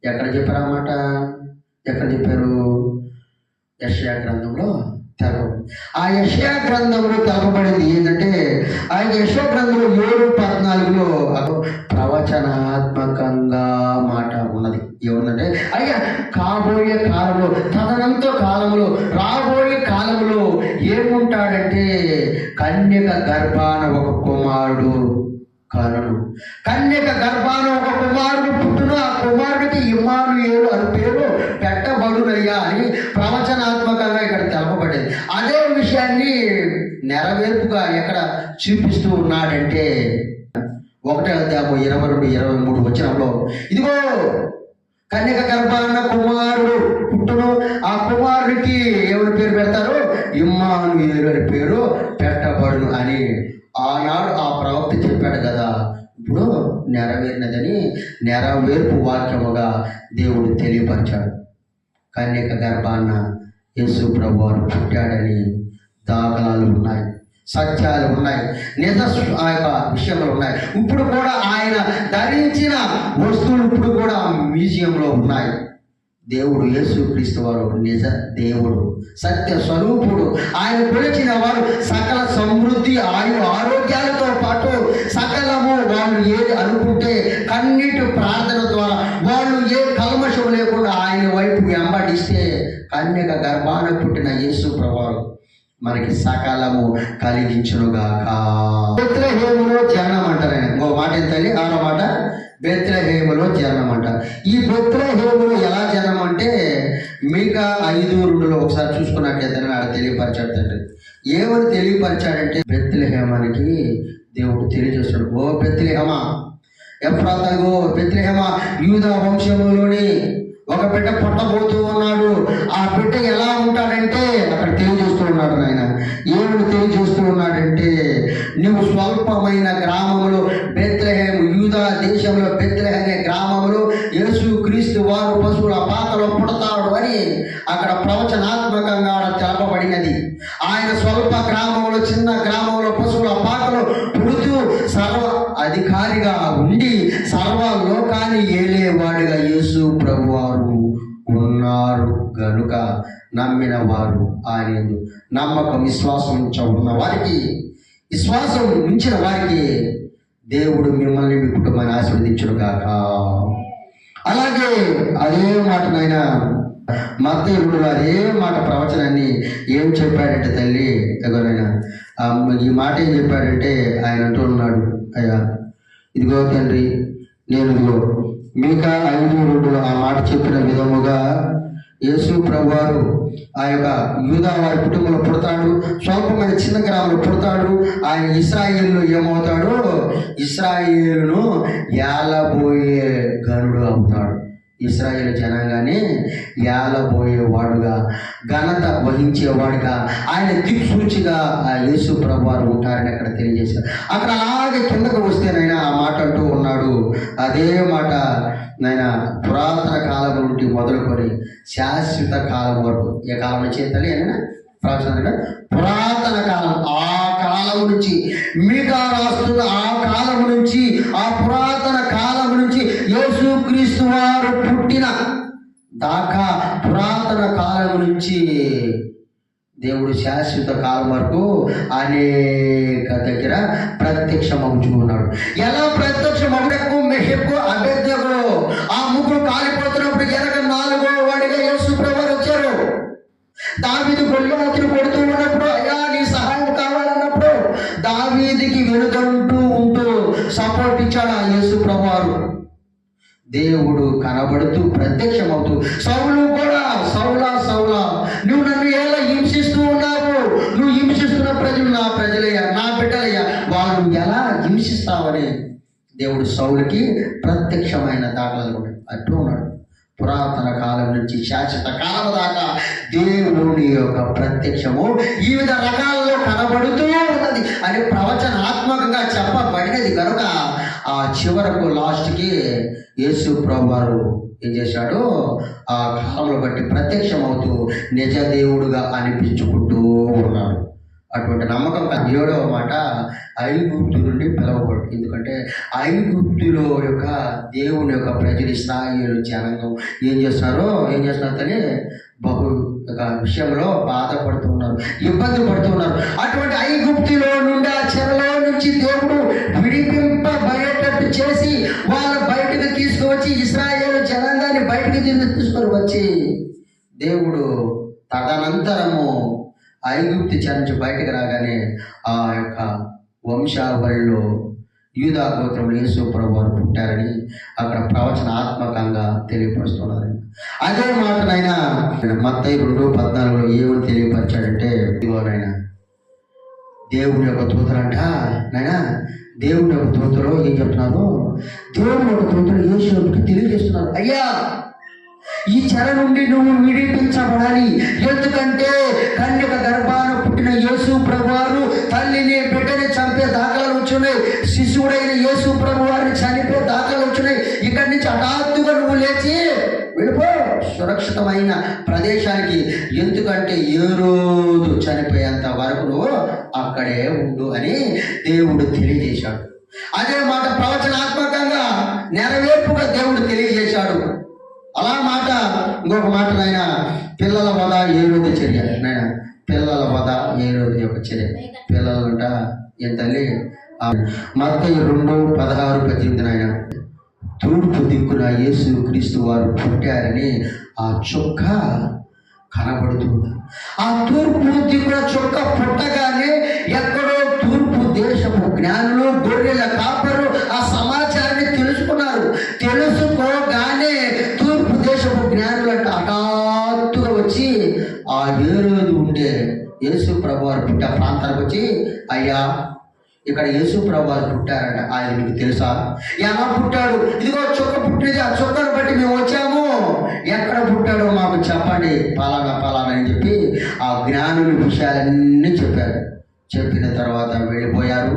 ఎక్కడ చెప్పారు అన్నమాట? ఎక్కడ చెప్పారు? యెషయా గ్రంథంలో తెలపబడింది. ఆ యెషయా గ్రంథంలో తెలపబడింది ఏంటంటే, ఆ యెషయా గ్రంథంలో 7:14 ప్రవచనాత్మకంగా మాట ఉన్నది. ఏముందంటే, అయ్యా కాబోయే కాలంలో, తదనంత కాలంలో, రాబోయే కాలంలో ఏముంటాడంటే కన్యక గర్భాన ఒక కుమారుడు కనును. కన్యక గర్భాన ఒక కుమారుడు పుట్టును, ఆ కుమారుడికి ఇమ్మానుయేలు అని పేరు పెట్టబడునయ్యా అని ప్రవచనాత్మకంగా ఇక్కడ తెలపబడింది. అదే విషయాన్ని నెరవేర్పుగా ఎక్కడ చూపిస్తూ ఉన్నాడంటే 1:22-23 వచనంలో, ఇదిగో కన్యక గర్భాన కుమారుడు పుట్టును, ఆ కుమారుడికి ఎవరి పేరు పెడతారు? ఇమ్మానుయేలు అని పేరు పెట్టబడును అని ఆనాడు ఆ ప్రవక్త చెప్పాడు కదా. ఇప్పుడు నెరవేరినదని నెరవేర్పు వాక్యముగా దేవుడు తెలియపరిచాడు. కన్యక గర్భాన యేసు ప్రభువారు పుట్టాడని దాఖలాలు ఉన్నాయి, సత్యాలు ఉన్నాయి, నిజ ఆ యొక్క విషయములు ఉన్నాయి. ఇప్పుడు కూడా ఆయన ధరించిన వస్తువులు ఇప్పుడు కూడా మ్యూజియంలో ఉన్నాయి. దేవుడు యేసుక్రీస్తు వారు నిజ దేవుడు, సత్య స్వరూపుడు. ఆయన కొలిచిన వారు సకల సమృద్ధి ఆరోగ్యాలతో పాటు సకలము వాళ్ళు ఏది అనుకుంటే కన్నీటి ప్రార్థన ద్వారా వాళ్ళు ఏ కల్మషం లేకుండా ఆయన వైపు వెంబడిస్తే కన్యక గర్భాన పుట్టిన యేసు ప్రభువారు మనకి సకాలము కలిగించునుగాక. బెత్లెహేములో జననం అంటారు. ఇంకో మాట ఏంటంటే 6వ మాట, బెత్లెహేములో జననం అంట. ఈ బెత్లెహేములో ఎలా జననం అంటే మీకా 5:2 ఒకసారి చూసుకున్నట్లయితే ఆడ తెలియపరిచాడు. తండ్రి ఏమని తెలియపరిచాడంటే, బెత్లెహేమానికి దేవుడు తెలియజేస్తాడు. ఓ బెత్లెహేమా ఎఫ్రాతాగో, బెత్లెహేమా యూదా వంశములోని ఒక బిడ్డ పుట్టబోతూ ఉన్నాడు. ఆ బిడ్డ ఎలా ఉంటాడంటే అక్కడ తెలియజేస్తూ ఉన్నాడు. ఆయన ఏమని తెలియజేస్తూ ఉన్నాడంటే, నువ్వు స్వల్పమైన గ్రామములో బెత్లెహేము, యూదా దేశంలో బెత్లెహేము అనే గ్రామములో యేసుక్రీస్తు వారు పశువుల పాకలో పుడతాడు అని అక్కడ ప్రవచనాత్మకంగా తెలపబడినది. ఆయన స్వల్ప గ్రామంలో, చిన్న గ్రామంలో పశువుల పాకలో పుడుతూ సర్వ అధికారిగా ఉండి సర్వ లోకాన్ని ఏలేవాడిగా యేసు ప్రభువారు ఉన్నారు గనుక నమ్మిన వారు ఆయన నమ్మకం విశ్వాసం ఉన్న వారికి, విశ్వాసం ఉంచిన వారికి దేవుడు మిమ్మల్ని మీ కుటుంబాన్ని ఆశీర్వదించును గాక. అలాగే అదే మాటనైనా మత్తయి 2లో అదే మాట ప్రవచనాన్ని ఏం చెప్పాడంటే, తల్లి ఎగరైనా ఈ మాట ఏం చెప్పాడంటే ఆయన అంటూ ఉన్నాడు, అయ్యా ఇదిగో తండ్రి, నేను ఇదిగో మీకా 5:2 ఆ మాట చెప్పిన విధముగా యేసు ప్రభువారు ఆ యొక్క యూదా వారి కుటుంబంలో పుడతాడు, స్వల్పమైన చిన్న గ్రామంలో పుడతాడు. ఆయన ఇశ్రాయేలులో ఏమవుతాడు? ఇశ్రాయేలును ఏలబోయే గనుడు అవుతాడు. ఇశ్రాయేలు జనాంగానే ఏలబోయేవాడుగా, ఘనత వహించేవాడుగా, ఆయన దిక్సూచిగా ఆ యేసు ప్రభువారు ఉంటారని అక్కడ తెలియజేశారు. అక్కడ అలాగే కిందకు వస్తేనైనా ఆ మాట అంటూ ఉన్నాడు. అదే మాట నాయన పురాతన కాలం నుండి మొదలుకొని శాశ్వత కాలం వరకు, ఏ కాలం నుంచి తల్లి అయినా ప్రవచన పురాతన కాలం, ఆ కాలం నుంచి మీకా రాస్తున్న ఆ కాలం నుంచి, ఆ పురాతన కాలం నుంచి యేసుక్రీస్తు వారు పుట్టిన దాకా పురాతన కాలం నుంచి దేవుడు శాశ్వత కాలం వరకు అనేక దగ్గర ప్రత్యక్షమవుతూ ఉన్నాడు. ఎలా ప్రత్యక్షమవుటకు మెషకు అభ్యర్థకు ఆ ముగ్గురు కాలిపోతున్నప్పుడు ఎనక 4వ వాడిగా యేసు ప్రభువు వచ్చారు. దావీదు గొల్లియాతును కొడుతూ ఉన్నప్పుడు, అయ్యా నీ సహాయం కావాలన్నప్పుడు దావీదుకి వెనుకంటూ ఉంటూ సపోర్ట్ ఇచ్చాడు ఆ యేసు ప్రభువారు. దేవుడు కనబడుతూ ప్రత్యక్షమవుతూ, సౌలు కూడా సౌలా సౌలా నువ్వు నన్ను ఎలా హింసిస్తూ ఉన్నావు, నువ్వు హింసిస్తున్న ప్రజలు నా ప్రజలయ్యా, నా బిడ్డలయ్యా, వాళ్ళు ఎలా హింసిస్తావని దేవుడు సౌలుకి ప్రత్యక్షమైన దాఖలాలు ఉన్నాయి. అట్టు ఉన్నాడు. పురాతన కాలం నుంచి శాశ్వత కాలం దాకా దేవుని యొక్క ప్రత్యక్షము ఈ వివిధ రకాలలో కనబడుతూ ఉన్నది అని ప్రవచనాత్మకంగా చెప్పబడినది కనుక ఆ చివరకు లాస్ట్కి యేసు ప్రభువారు ఏం చేశాడు? ఆ కాలంలో బట్టి ప్రత్యక్షమవుతూ నిజ దేవుడుగా అనిపించుకుంటూ ఉన్నాడు. అటువంటి నమ్మకం 7వ మాట, ఐగుప్తు నుండి పిలవబడు. ఎందుకంటే ఐగుప్తులో యొక్క దేవుని యొక్క ప్రజలు ఇశ్రాయేలు జనాంగం ఏం చేస్తున్నారు అని బహు ఒక విషయంలో బాధపడుతున్నారు, ఇబ్బంది పడుతున్నారు. అటువంటి ఐగుప్తులో నుండి, ఆ చెరలో నుంచి దేవుడు విడిపింపబడేటట్టు చేసి వాళ్ళ బయటకు తీసుకువచ్చి ఇశ్రాయేలు జనాంగాన్ని బయటకు తీసుకొని వచ్చి దేవుడు తదనంతరము ఐగుప్తు చెర నుంచి బయటకు రాగానే ఆ యొక్క వంశావళిలో యూదా గోత్రంలో యేసు ప్రభువారు పుట్టారని అక్కడ ప్రవచనాత్మకంగా తెలియపరుస్తున్నారు. అదే మాటనైనా మత్తయి 2:14 ఏమని తెలియపరిచాడంటే, ఇదిగోనైనా దేవుని యొక్క దూతలంట, నైనా దేవుని యొక్క దూతలు ఏం చెప్తున్నారు? దేవుని యొక్క దూతలు యేసుకి తెలియజేస్తున్నారు, అయ్యా ఈ చెర నుండి నువ్వు విడిపించబడాలి. ఎందుకంటే కన్యక గర్భాన పుట్టిన యేసు ప్రభువారు తల్లిని బిడ్డని చంపే దాఖలాలు వచ్చున్నాయి. శిశువుడైన యేసు ప్రభువారిని చనిపోయే దాఖలాలు వచ్చున్నాయి. ఇక్కడి నుంచి హఠాత్తుగా నువ్వు లేచి వెళ్ళిపో సురక్షితమైన ప్రదేశానికి. ఎందుకంటే ఏ రోజు చనిపోయేంత వరకు నువ్వు అక్కడే ఉండు అని దేవుడు తెలియజేశాడు. అదే మాట ప్రవచనాత్మకంగా నెరవేర్పుగా దేవుడు తెలియజేశాడు. అలా మాట ఇంకొక మాట నాయన, పిల్లల వధ 7వ చర్య. నాయన పిల్లల వధ 7వ యొక్క చర్య. పిల్లలంట ఏం తల్లి? మత్తయి 2:16-18 నాయన, తూర్పు దిక్కున యేసు క్రీస్తు వారు పుట్టారని ఆ చుక్క కనబడుతుంది. ఆ తూర్పు దిక్కున చుక్క పుట్టగానే ఎక్కడో తూర్పు దేశపు జ్ఞానులు, గొర్రెల కాపరు ఆ సమాచారాన్ని తెలుసుకున్నారు. తెలుసుకోగానే తూర్పు దేశపు జ్ఞానులంట హఠాత్తుగా వచ్చి ఆ ఏరోదు ఉండే యేసు ప్రభువారు పుట్టే ప్రాంతానికి వచ్చి, అయ్యా ఇక్కడ యేసు ప్రభువారు పుట్టారంట, ఆయన మీకు తెలుసా? ఎలా పుట్టాడు? ఇదిగో చుక్క పుట్టినది, ఆ చుక్కను బట్టి మేము వచ్చాము, ఎక్కడ పుట్టాడో మాకు చెప్పండి, పలానా పలానా అని చెప్పి ఆ జ్ఞానుల విషయాలన్నీ చెప్పారు. చెప్పిన తర్వాత వెళ్ళిపోయారు.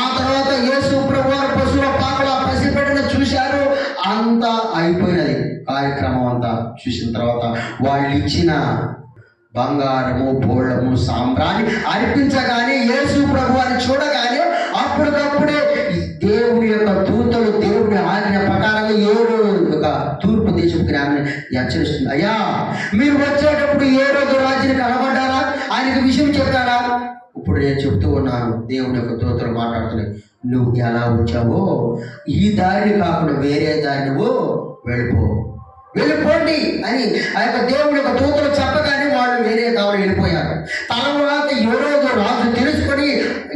ఆ తర్వాత యేసు ప్రభువారు పశువుల పాకలో పసిపెట్టిన చూశారు. అంతా అయిపోయినది. కార్యక్రమం అంతా చూసిన తర్వాత వాళ్ళు ఇచ్చిన బంగారము, బోళము, సాంబ్రాన్ని అర్పించగానే యేసు ప్రభువారిని చూడగానే అప్పటికప్పుడే దేవుని యొక్క దూతలు దేవుని ఆజ్ఞ ప్రకారంగా తూర్పు దేశపు జ్ఞానాన్ని హెచ్చరిస్తుంది, అయ్యా మీరు వచ్చేటప్పుడు ఏ రోజు రాజుని కనబడ్డారా, ఆయనకి విషయం చెప్పారా? ఇప్పుడు నేను చెప్తూ ఉన్నాను, దేవుని యొక్క దూతలు మాట్లాడుతున్నాయి, నువ్వు ఎలా వచ్చావో ఈ దారిని కాకుండా వేరే దారి నువ్వు వెళ్ళిపోండి అని ఆ యొక్క దేవుని యొక్క దూతలు చెప్పగానే వాళ్ళు వేరే దారి వెళ్ళిపోయారు. తర్వాత ఏ రోజు రాజు తెలుసుకొని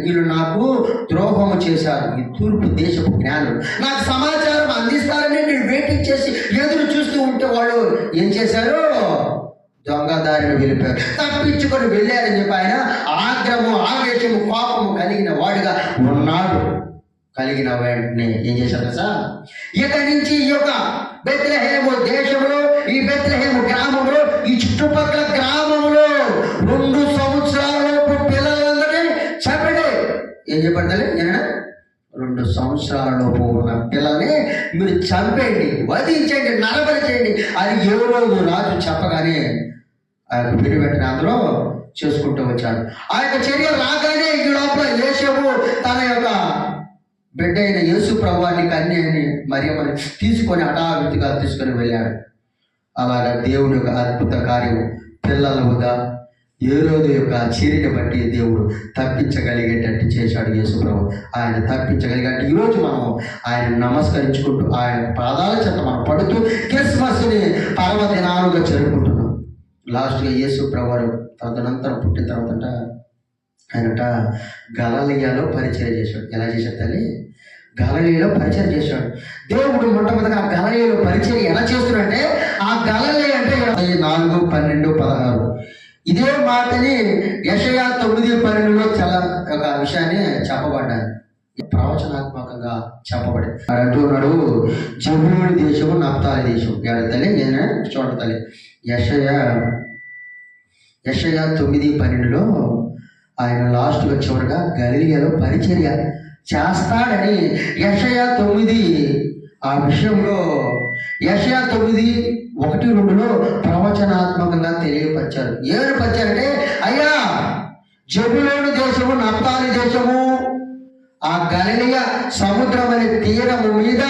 వీళ్ళు నాకు ద్రోహము చేశారు. ఈ తూర్పు దేశపు జ్ఞానులు నాకు సమాచారం అందిస్తారని నేను వెయిటింగ్ చేసి ఎదురు చూస్తూ ఉంటే వాళ్ళు ఏం చేశారు? దొంగదారిని వెళ్ళిపోయారు, తప్పించుకొని వెళ్ళారని చెప్పి ఆయన ఆగ్రహము, ఆవేశము, కోపము కలిగిన వాడుగా ఉన్నాడు. కలిగిన వెంటనే ఏం చేశారు కదా, ఇక నుంచి ఈ యొక్క బెత్లెహేము దేశంలో, ఈ బెత్లెహేము గ్రామంలో, ఈ చుట్టుపక్కల గ్రామంలో 2 సంవత్సరాలలోపు పిల్లలందరినీ చంపండి. ఏం చెప్పండి? నేను 2 సంవత్సరాలలోపు ఉన్న పిల్లల్ని మీరు చంపేయండి, వధించండి, నరబలి చేయండి అని ఏ రోజు రాజు చెప్పగానే ఆ యొక్క విని వెంటనే అందరూ చేసుకుంటూ వచ్చాడు. ఆ యొక్క చర్య రాగానే ఈ లోపల యోసేపు తన యొక్క బిడ్డ అయిన యేసు ప్రభువాన్ని, కన్యని మరియమ్మని తీసుకొని హఠాత్తుగా తీసుకొని వెళ్ళాడు. అలాగా దేవుడి యొక్క అద్భుత కార్యము పిల్లలుగా హేరోదు యొక్క చర్యని బట్టి దేవుడు తప్పించగలిగేటట్టు చేశాడు యేసు ప్రభు. ఆయన తప్పించగలిగేటట్టు ఈరోజు మనం ఆయన నమస్కరించుకుంటూ ఆయన పాదాల చెంత మనం పడుతూ క్రిస్మస్ని పర్వదినాలుగా జరుపుకుంటున్నాం. లాస్ట్గా యేసు ప్రభు తదనంతరం పుట్టిన తర్వాత ఆయనట గలిలయలో పరిచయం చేశాడు. ఎలా చేశాడు తల్లి? గలిలయలో పరిచయం చేశాడు. దేవుడు మొట్టమొదటిగా ఆ గలిలయలో పరిచయం ఎలా చేస్తున్నాడంటే, ఆ గలిలయ అంటే 4:12-16 ఇదే మాటని యెషయా 9:12లో చాలా ఒక విషయాన్ని చెప్పబడ్డాయి, ప్రవచనాత్మకంగా చెప్పబడింది. అంటున్నాడు, జబూలూను దేశము, నఫ్తాలి దేశం. ఎవరి తల్లి? నేను చూడండి తల్లి, యెషయా 9:12లో ఆయన లాస్ట్గా చివరిగా గలిలయలో పరిచర్య చేస్తాడని యెషయా 9 ఆ విషయంలో యెషయా 9:1-2లో ప్రవచనాత్మకంగా తెలియపరిచారు. ఏమని పరిచారంటే, అయ్యా జబూలూను దేశము, నఫ్తాలి దేశము, ఆ గలిలయ సముద్రం అనే తీరము మీద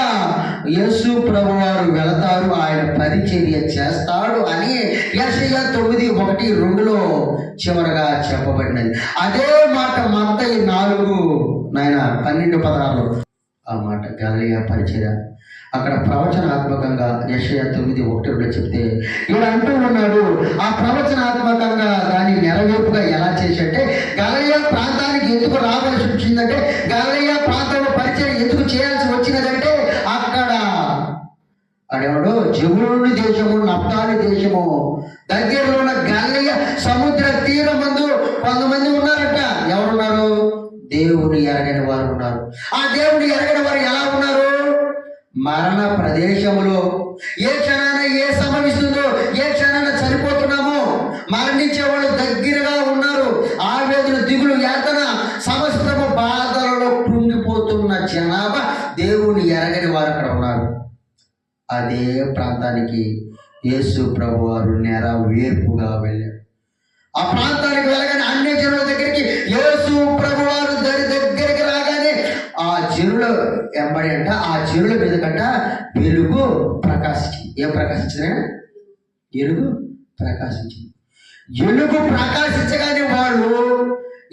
యేసు ప్రభువారు వెళతారు, ఆయన పరిచర్య చేస్తాడు అని యెషయా 9:1-2లో చివరగా చెప్పబడినది. అదే మాట మత్తయి 4:12-16లో ఆ మాట గలిలయ పరిచర్య అక్కడ ప్రవచనాత్మకంగా యెషయా 9:1-2 చెప్తే ఈయన అంటూ ఉన్నాడు, ఆ ప్రవచనాత్మకంగా దాన్ని నెరవేర్పుగా ఎలా చేశాడంటే, గలిలయ ప్రాంతానికి ఎందుకు రావాల్సి వచ్చిందంటే, గలిలయ ప్రాంతంలో పరిచయం ఎందుకు చేయాల్సి వచ్చినదంటే, అక్కడ అదేవాడు జబూలూను దేశము, నఫ్తాలి దేశము దగ్గరలో ఉన్న గలిలయ సముద్ర తీరమందు కొంతమంది ఉన్నారట. ఎవరున్నారు? దేవుని ఎరగని వారు ఉన్నారు. ఆ దేవుని ఎరగని వారు ఎలా ఉన్నారు? మరణ ప్రదేశములో ఏ క్షణాన ఏ సంభవిస్తుందో, ఏ క్షణాన చనిపోతున్నామో, మరణించే వాళ్ళు దగ్గరగా ఉన్నారు. ఆవేదన, దిగులు, యాతన, సమస్తము బాధలలో కృంగిపోతున్న జనాభా దేవుని ఎరగని వారు అక్కడ ఉన్నారు. అదే ప్రాంతానికి యేసు ప్రభు వారు నెరవేర్పుగా వెళ్ళారు. ఆ ప్రాంతానికి వెళ్ళగానే అన్ని జనుల దగ్గరికి యేసు ప్రభు వారు దగ్గరికి రాగానే ఆ జనుల ఎంబడి అంట, ఆ జనుల మీద కంట వెలుగు ప్రకాశించింది. ఏం ప్రకాశించింది? వెలుగు ప్రకాశించింది. వెలుగు ప్రకాశించగానే వాళ్ళు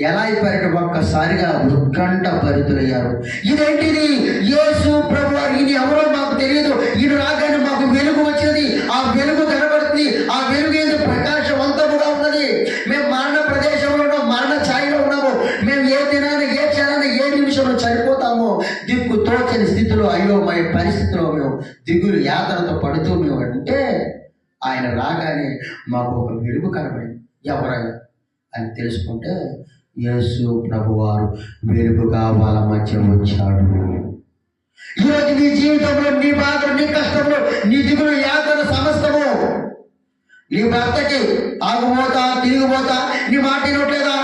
ఎలా అయిపోయారంటే ఒక్కసారిగా ఉత్కంఠ భరితులయ్యారు. ఇదేంటిది? యేసు ప్రభు వారు, ఈయన ఎవరో మాకు తెలియదు, ఈయన రాగానే మాకు వెలుగు వచ్చినది, ఆ వెలుగు కనబడుతుంది, ఆ వెలుగు ఏదో ప్రకాశవంతముగా ఉన్నది. మేము మరణ ప్రదేశంలో ఉన్నాము, మరణ ఛాయలో ఉన్నాము, మేము ఏ దినాన, ఏ క్షణాన, ఏ నిమిషంలో చనిపోతామో దిక్కు తోచని స్థితిలో, అయోమయ పరిస్థితిలో మేము దిగులు యాతనతో పడుతూ మేము అంటే, ఆయన రాగానే మాకు ఒక వెలుగు కనబడింది. ఎవరైనా అని తెలుసుకుంటే యేసు ప్రభువారు వెలుగుగా వాళ్ళ మధ్య వచ్చాడు. ఈరోజు నీ జీవితంలో, నీ బాధలు, నీ కష్టంలో, నీ దిగులు, యాతన సమస్తము, నీ భర్తకి ఆగుపోతా, తిరిగిపోతా, నీ మాట వినట్లేదా?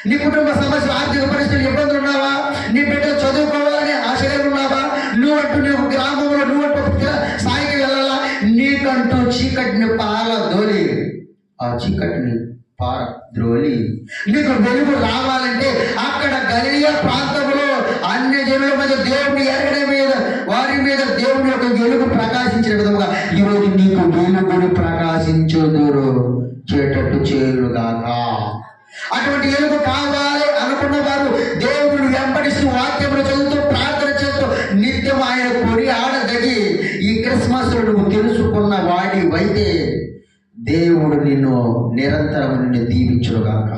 నీ కుటుంబ సమస్యలు, ఆర్థిక పరిస్థితులు, ఇబ్బందులు ఉన్నావా? నీ బిడ్డలు చదువుకోవాలని ఆశగా ఉన్నావా? నువ్వు గ్రామంలో నువ్వంటూ స్థాయికి వెళ్ళాలా? నీకంటూ చీకటిని పారదోలి, ఆ చీకటిని పారద్రోలి నీకు వెలుగు రావాలంటే అక్కడ గలిలయ ప్రాంతంలో అన్ని జనుల మధ్య దేవుని ఎరగడం మీద, వారి మీద దేవుని యొక్క వెలుగు ప్రకాశించిన విధంగా ఈరోజు నీకు వెలుగుని ప్రకాశించుదురు చేటట్టు చేయుగాక. అటువంటి వెలుగు కావాలి అనుకున్న వారు దేవుని వెంబడిస్తూ, వాక్యములు చదువుతూ, ప్రార్థన చేస్తూ, నిత్యం ఆయన కొరి ఆడదగి ఈ క్రిస్మస్ నువ్వు తెలుసుకున్న వాడివైతే దేవుడు నిన్ను నిరంతరం నిన్ను దీవించుగాక.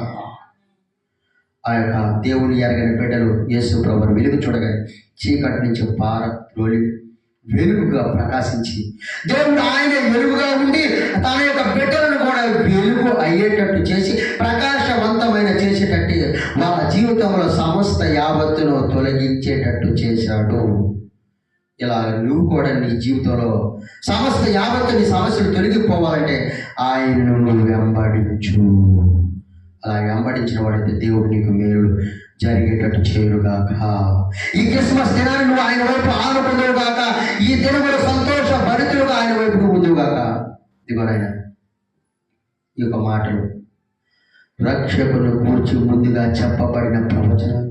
ఆ యొక్క దేవుని ఎరగిన బిడ్డలు యేసు ప్రభువుని వెలుగు చూడగానే చీకటి నుంచి పారద్రోలి వెలుగుగా ప్రకాశించి దేవుడు ఆయన వెలుగుగా ఉండి తన యొక్క బిడ్డలను కూడా వెలుగు అయ్యేటట్టు చేసి ప్రకాశవంతమైన చేసేటట్టు వాళ్ళ జీవితంలో సమస్త యావత్తును తొలగించేటట్టు చేశాడు. ఇలా నువ్వు కూడా నీ జీవితంలో సమస్త యావత్తు నీ సమస్యలు తొలగిపోవాలంటే ఆయనను నువ్వు వెంబడించు. అలా వెంబడించిన వాడైతే దేవుడు నీకు మేలు జరిగేటట్టు చేయుగాక. ఈ క్రిస్మస్ దినాన్ని నువ్వు ఆయన వైపు ఆనుకుందువుగాక. ఈ దినములు సంతోష భరితులుగా ఆయన వైపు ఉందువుగాక. ఇదిగోనైనా ఈ యొక్క మాటలు రక్షకుని గురించి ముందుగా చెప్పబడిన ప్రవచనాలు.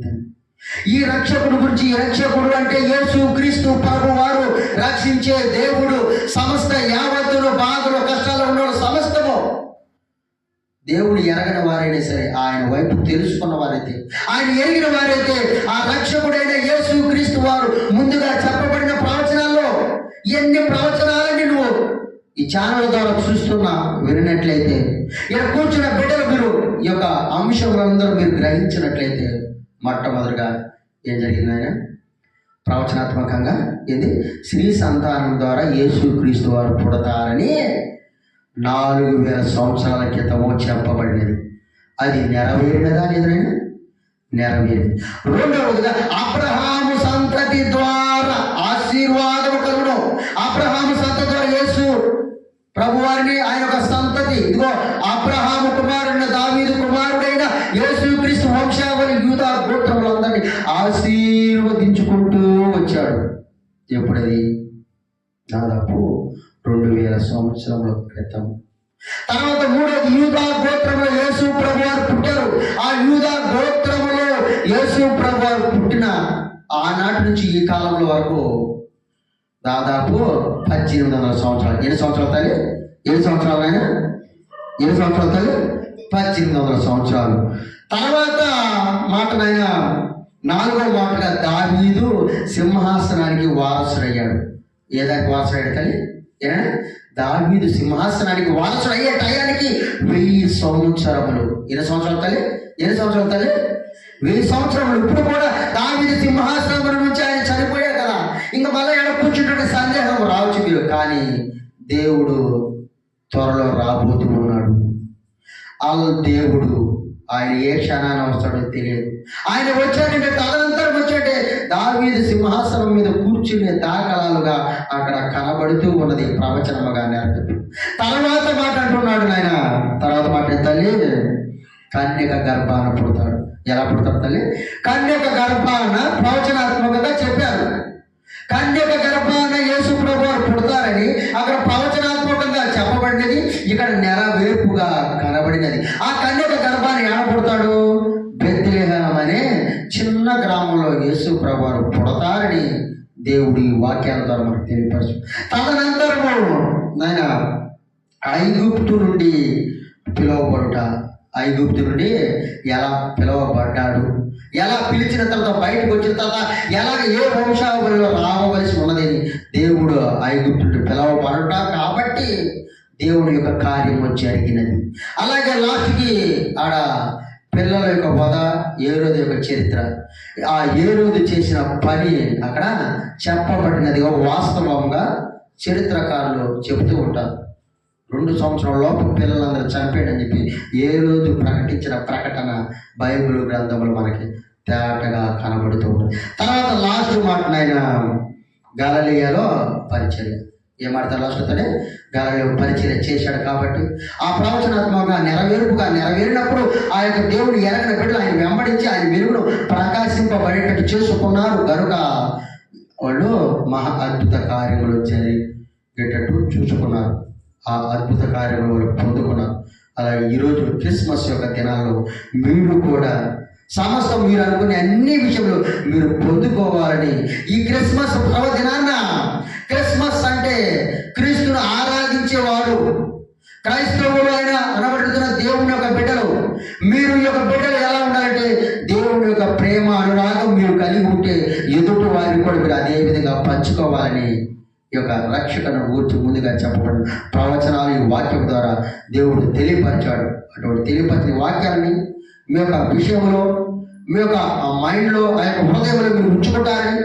ఈ రక్షకుడు గురించి, ఈ రక్షకుడు అంటే యేసు క్రీస్తు ప్రభు వారు రక్షించే దేవుడు. సమస్త యావత్తును బాధలు కష్టాలు ఉన్న సమస్తము దేవుడు ఎరగని వారైనా సరే, ఆయన వైపు తెలుసుకున్న వారైతే, ఆయన ఎరిగిన వారైతే ఆ రక్షకుడైన యేసు క్రీస్తు వారు ముందుగా చెప్పబడిన ప్రవచనాల్లో ఎన్ని ప్రవచనాలని నువ్వు ఈ ఛానల్ ద్వారా చూస్తున్నా వినట్లయితే, ఇక్కడ కూర్చున్న బిడ్డలు మీరు ఈ యొక్క అంశములందరూ మీరు గ్రహించినట్లయితే, మొట్టమొదటిగా ఏం జరిగింది? ఆయన ప్రవచనాత్మకంగా ఏంది? స్త్రీ సంతానం ద్వారా యేసు క్రీస్తు వారు పుడతారని 4000 సంవత్సరాల క్రితము చెప్పబడినది. అది నెరవేరినదా లేదైనా? నెరవేరింది. రెండవదిగా అబ్రహాము సంతతి ద్వారా ఆశీర్వాదము కలుగును. అబ్రహాము సంతతి ద్వారా యేసు ప్రభువారిని ఆయన ఒక సంతతి, ఇదిగో అబ్రహాము కుమారుడైన దావీదు కుమారుడైన యేసు క్రీస్తు వంశావళి యూదా గోత్రములందరినీ ఆశీర్వదించుకుంటూ వచ్చాడు. ఎప్పుడది? దాదాపు 2000 సంవత్సరముల క్రితం. తర్వాత మూడోది యూదా గోత్రములో యేసు ప్రభువారు పుట్టారు. ఆ యూదా గోత్రములో యేసు ప్రభువారు పుట్టిన ఆనాటి నుంచి ఈ కాలంలో వరకు దాదాపు 1800 సంవత్సరాలు. ఎన్ని సంవత్సరాలు తల్లి? 7 సంవత్సరాలు అయినా? 7 సంవత్సరాలు తల్లి? 1800 సంవత్సరాలు. తర్వాత మాటనైనా 4వ మాటగా దావీదు సింహాసనానికి వారసుడయ్యాడు. ఏదానికి వారసుడయ్యాడు తల్లి? దావీదు సింహాసనానికి వారసుడు అయ్యే టయానికి 1000 సంవత్సరములు. ఎన్ని సంవత్సరాలు తల్లి? 1000 సంవత్సరములు. ఇప్పుడు కూడా దావీదు సింహాసనం నుంచి ఆయన చనిపోయాడు కదా, ఇంకా మళ్ళీ ఎక్కడ కూర్చుంటే సందేహం రావచ్చు మీరు. కానీ దేవుడు త్వరలో రాబోతూ ఉన్నాడు. దేవుడు ఆయన ఏ క్షణాన్ని వస్తాడో తెలియదు. ఆయన వచ్చాడంటే తదనంతరం వచ్చాడే దావీదు సింహాసనం మీద కూర్చునే దాఖలాలుగా అక్కడ కనబడుతూ ఉన్నది, ప్రవచనముగా నెరవేరు. తర్వాత మాట అంటున్నాడు ఆయన. తర్వాత మాట తల్లి కన్యక గర్భాన పుడతాడు. ఎలా పుడతాడు తల్లి? కన్యక గర్భాన ప్రవచనాత్మకంగా చెప్పారు. కన్యక గర్భాన యేసు ప్రభువారు పుడతారని అక్కడ ప్రవచనాత్మకంగా చెప్పబడినది, ఇక్కడ నెరవేర్పుగా కనబడినది. ఆ కన్యక గర్భాన్ని ఎలా పుడతాడు? బెత్లెహేము అనే చిన్న గ్రామంలో యేసు ప్రభువారు పుడతారని దేవుడి వాక్యాల ద్వారా మనకు తెలియపరచు. తదనంతరము ఆయన ఐగుప్తు నుండి పిలువబడుట, ఐగుప్తు నుండి ఎలా పిలువబడ్డాడు, ఎలా పిలిచిన తర్వాత బయటకు వచ్చిన తర్వాత ఎలాగ ఏ వంశావళిలో రావవలసి ఉన్నదని దేవుడు ఐగుప్తుడు పిలవబడుట కాబట్టి దేవుని యొక్క కార్యము జరిగినది. అలాగే లాస్ట్కి ఆడ పిల్లల యొక్క వధ, ఏరోదు యొక్క చరిత్ర, ఆ ఏరోదు చేసిన పని అక్కడ చెప్పబడినది. వాస్తవంగా చరిత్రకారులు చెబుతూ ఉంటారు. 2 సంవత్సరాల లోపు పిల్లలందరూ చనిపోయాడని చెప్పి ఏరోదు ప్రకటించిన ప్రకటన బైబిల్ గ్రంథములు మనకి తేటగా కనబడుతూ ఉంటుంది. తర్వాత లాస్ట్ మాట ఆయన గలిలయలో పరిచర్య. ఏ మాడతారు? లాస్ట్తోనే గలిలయలో పరిచర్య చేశాడు కాబట్టి ఆ ప్రవచనాత్మకంగా నెరవేరినప్పుడు ఆ యొక్క దేవుడు ఎరగిన బిడ్డలు ఆయన వెంబడించి ఆయన వెలుగును ప్రకాశింపబడేటట్టు చేసుకున్నారు కనుక వాళ్ళు మహా అద్భుత కార్యములు జరిగేటట్టు చూసుకున్నారు. ఆ అద్భుత కార్యములు వాళ్ళు పొందుకున్నారు. అలాగే ఈరోజు క్రిస్మస్ యొక్క దినాల్లో మీరు కూడా సమస్తం మీరు అనుకునే అన్ని విషయంలో మీరు పొందుకోవాలని ఈ క్రిస్మస్ పర్వదినాన్న, క్రిస్మస్ అంటే క్రీస్తును ఆరాధించేవాడు, క్రైస్తవులు అయిన అనబడుతున్న దేవుని యొక్క బిడ్డలు, మీరు ఈ యొక్క బిడ్డలు ఎలా ఉండాలంటే దేవుని యొక్క ప్రేమ అనురాగం మీరు కలిగి ఉంటే ఎదుటి వారిని కూడా మీరు అదే విధంగా పంచుకోవాలని ఈ యొక్క రక్షకుని గురించి ముందుగా చెప్పబడిన ప్రవచనాలు ఈ వాక్యం ద్వారా దేవుడు తెలియపరిచాడు. అటువంటి తెలియపరిచిన వాక్యాన్ని మీ యొక్క విషయంలో మీ యొక్క మైండ్లో ఆ యొక్క హృదయంలో మీరు ఉంచుకుంటారని,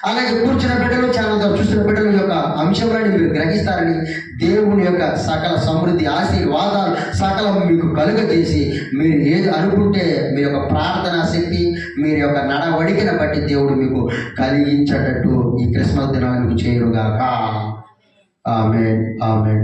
అలాగే కూర్చున్న బిడ్డలు ఛానల్తో చూస్తున్న బిడ్డల యొక్క అంశంలోని మీరు గ్రహిస్తారని, దేవుని యొక్క సకల సమృద్ధి ఆశీర్వాదాలు సకలం మీకు కలుగజేసి మీరు ఏది అనుకుంటే మీ యొక్క ప్రార్థనా శక్తి, మీ యొక్క నడవడికను బట్టి దేవుడు మీకు కలిగించేటట్టు ఈ క్రిస్మస్ దినాన్ని మీకు చేయునుగాక. ఆమేన్, ఆమేన్.